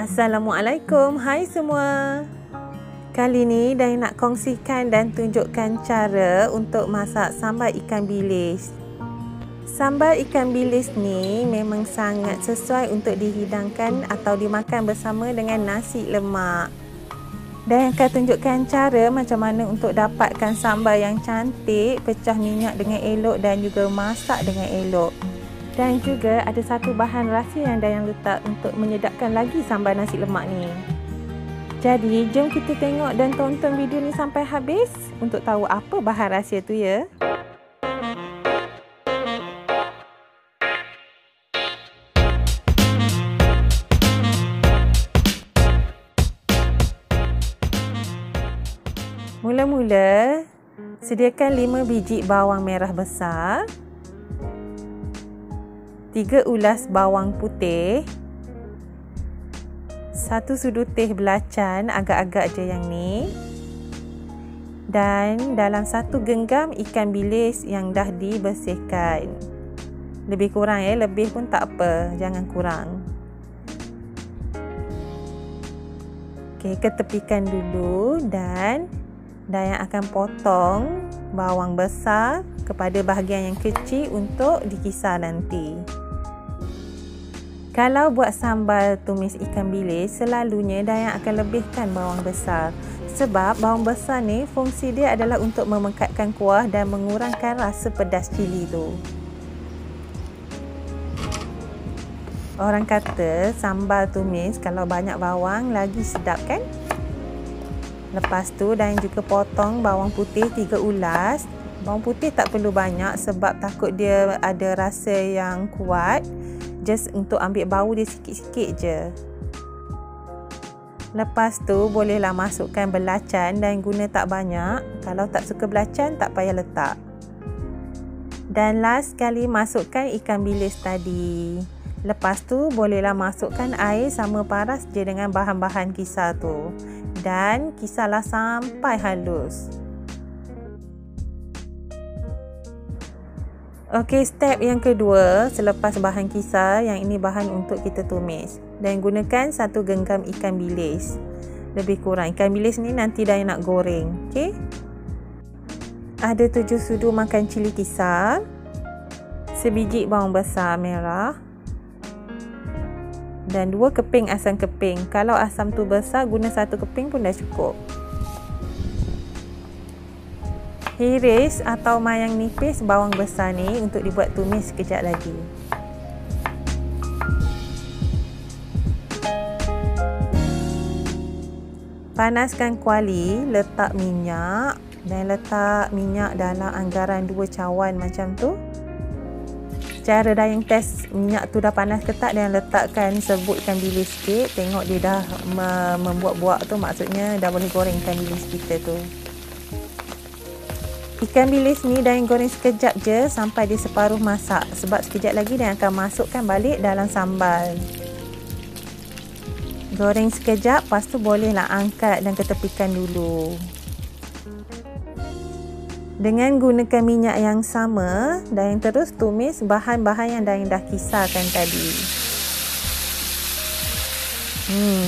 Assalamualaikum, hai semua. Kali ni Dai nak kongsikan dan tunjukkan cara untuk masak sambal ikan bilis. Sambal ikan bilis ni memang sangat sesuai untuk dihidangkan atau dimakan bersama dengan nasi lemak. Dan akan tunjukkan cara macam mana untuk dapatkan sambal yang cantik, pecah minyak dengan elok dan juga masak dengan elok. Dan juga ada satu bahan rahsia yang Dayang letak untuk menyedapkan lagi sambal nasi lemak ni. Jadi, jom kita tengok dan tonton video ni sampai habis untuk tahu apa bahan rahsia tu ya. Mula-mula, sediakan 5 biji bawang merah besar, 3 ulas bawang putih, 1 sudu teh belacan, agak-agak je yang ni, dan dalam 1 genggam ikan bilis yang dah dibersihkan. Lebih kurang ya, lebih pun tak apa, jangan kurang. Okey, ketepikan dulu dan Dayang akan potong bawang besar kepada bahagian yang kecil untuk dikisar nanti. Kalau buat sambal tumis ikan bilis, selalunya Dayang akan lebihkan bawang besar. Sebab bawang besar ni fungsi dia adalah untuk memekatkan kuah dan mengurangkan rasa pedas cili tu. Orang kata sambal tumis kalau banyak bawang lagi sedap kan? Lepas tu Dayang juga potong bawang putih 3 ulas. Bawang putih tak perlu banyak sebab takut dia ada rasa yang kuat. Just untuk ambil bau dia sikit-sikit je. Lepas tu bolehlah masukkan belacan dan guna tak banyak. Kalau tak suka belacan tak payah letak. Dan last sekali masukkan ikan bilis tadi. Lepas tu bolehlah masukkan air sama paras je dengan bahan-bahan kisar tu. Dan kisarlah sampai halus. Okey, step yang kedua selepas bahan kisar, yang ini bahan untuk kita tumis. Dan gunakan 1 genggam ikan bilis. Lebih kurang, ikan bilis ni nanti dah nak goreng. Okey. Ada 7 sudu makan cili kisar. Sebiji bawang besar merah. Dan 2 keping asam keping. Kalau asam tu besar, guna 1 keping pun dah cukup. Hiris atau mayang nipis bawang besar ni untuk dibuat tumis sekejap lagi. Panaskan kuali, letak minyak dan letak minyak dalam anggaran 2 cawan macam tu. Cara Dayang test minyak tu dah panas ke tak, dan letakkan serbuk ikan bilis sikit. Tengok dia dah membuat-buat tu, maksudnya dah boleh goreng ikan bilis kita tu. Ikan bilis ni Dayang goreng sekejap je sampai dia separuh masak. Sebab sekejap lagi Dayang akan masukkan balik dalam sambal. Goreng sekejap, lepas tu bolehlah angkat dan ketepikan dulu. Dengan gunakan minyak yang sama, Dayang terus tumis bahan-bahan yang Dayang dah kisarkan tadi.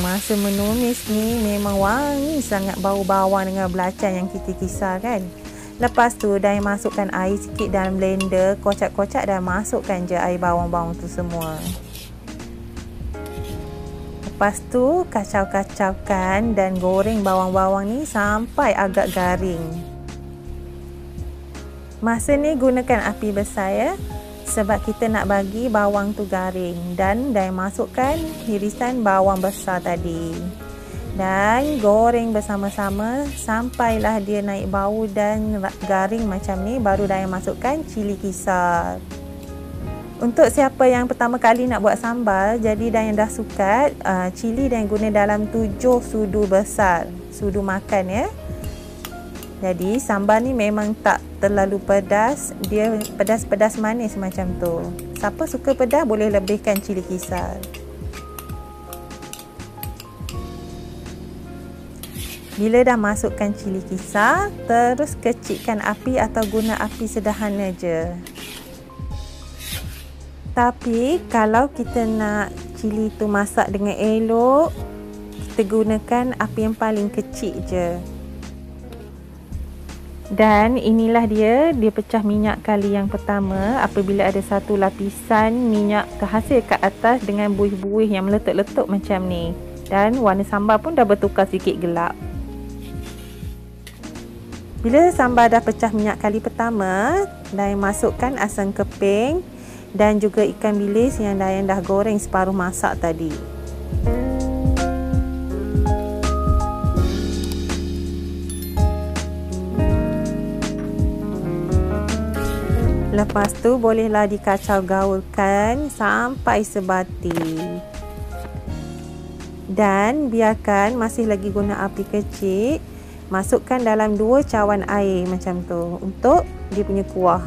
Masa menumis ni memang wangi sangat bau bawang dengan belacan yang kita kisar kan. Lepas tu Dayang masukkan air sikit dalam blender, kocak-kocak dan masukkan je air bawang-bawang tu semua. Lepas tu kacau-kacaukan dan goreng bawang-bawang ni sampai agak garing. Masa ni gunakan api besar ya, sebab kita nak bagi bawang tu garing. Dan Dayang masukkan irisan bawang besar tadi. Dan goreng bersama-sama sampailah dia naik bau dan garing macam ni, baru Dayang masukkan cili kisar. Untuk siapa yang pertama kali nak buat sambal, jadi Dayang dah sukat cili Dayang guna dalam 7 sudu besar, sudu makan ya. Jadi sambal ni memang tak terlalu pedas, dia pedas-pedas manis macam tu. Siapa suka pedas boleh lebihkan cili kisar. Bila dah masukkan cili kisar, terus kecilkan api atau guna api sederhana je. Tapi kalau kita nak cili tu masak dengan elok, kita gunakan api yang paling kecil je. Dan inilah dia pecah minyak kali yang pertama apabila ada satu lapisan minyak terhasil kat atas dengan buih-buih yang meletup-letup macam ni. Dan warna sambal pun dah bertukar sikit gelap. Bila sambal dah pecah minyak kali pertama, Dayang masukkan asam keping dan juga ikan bilis yang Dayang dah goreng separuh masak tadi. Lepas tu bolehlah dikacau gaulkan sampai sebati. Dan biarkan masih lagi guna api kecil, masukkan dalam 2 cawan air macam tu untuk dia punya kuah.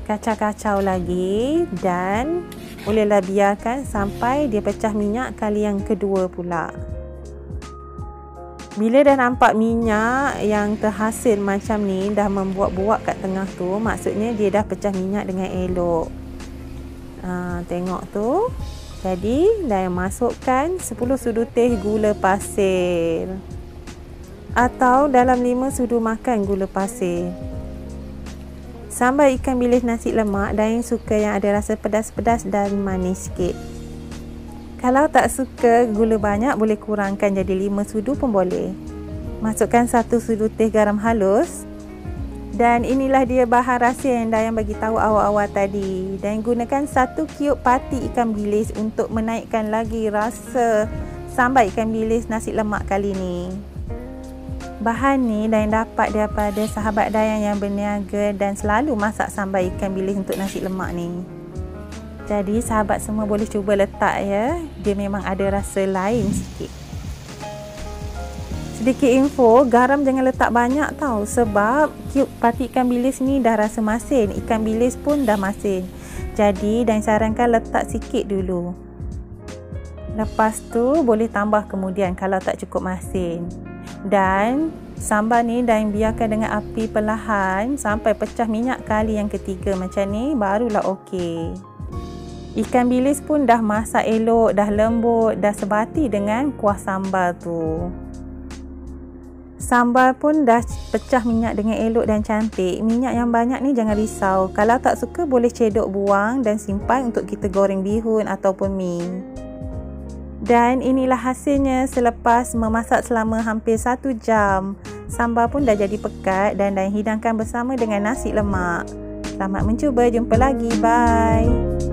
Kacau-kacau lagi dan bolehlah biarkan sampai dia pecah minyak kali yang kedua pula. Bila dah nampak minyak yang terhasil macam ni dah membuak-buak kat tengah tu, maksudnya dia dah pecah minyak dengan elok. Tengok tu. Jadi Dayang masukkan 10 sudu teh gula pasir atau dalam 5 sudu makan gula pasir. Sambal ikan bilis nasi lemak, Dayang suka yang ada rasa pedas-pedas dan manis sikit. Kalau tak suka gula banyak, boleh kurangkan jadi 5 sudu pun boleh. Masukkan 1 sudu teh garam halus. Dan inilah dia bahan rahsia yang Dayang bagi tahu awal-awal tadi. Dan gunakan 1 kiub pati ikan bilis untuk menaikkan lagi rasa sambal ikan bilis nasi lemak kali ni. Bahan ni Dayang dapat daripada sahabat Dayang yang berniaga dan selalu masak sambal ikan bilis untuk nasi lemak ni. Jadi sahabat semua boleh cuba letak ya. Dia memang ada rasa lain sikit. Sedikit info, garam jangan letak banyak tau. Sebab kiub pati ikan bilis ni dah rasa masin. Ikan bilis pun dah masin. Jadi Dayang sarankan letak sikit dulu. Lepas tu boleh tambah kemudian kalau tak cukup masin. Dan sambal ni Dayang biarkan dengan api perlahan sampai pecah minyak kali yang ketiga macam ni, barulah okey. Ikan bilis pun dah masak elok, dah lembut, dah sebati dengan kuah sambal tu. Sambal pun dah pecah minyak dengan elok dan cantik. Minyak yang banyak ni jangan risau. Kalau tak suka boleh cedok buang dan simpan untuk kita goreng bihun ataupun mi. Dan inilah hasilnya selepas memasak selama hampir 1 jam. Sambal pun dah jadi pekat dan Dayang hidangkan bersama dengan nasi lemak. Selamat mencuba, jumpa lagi, bye.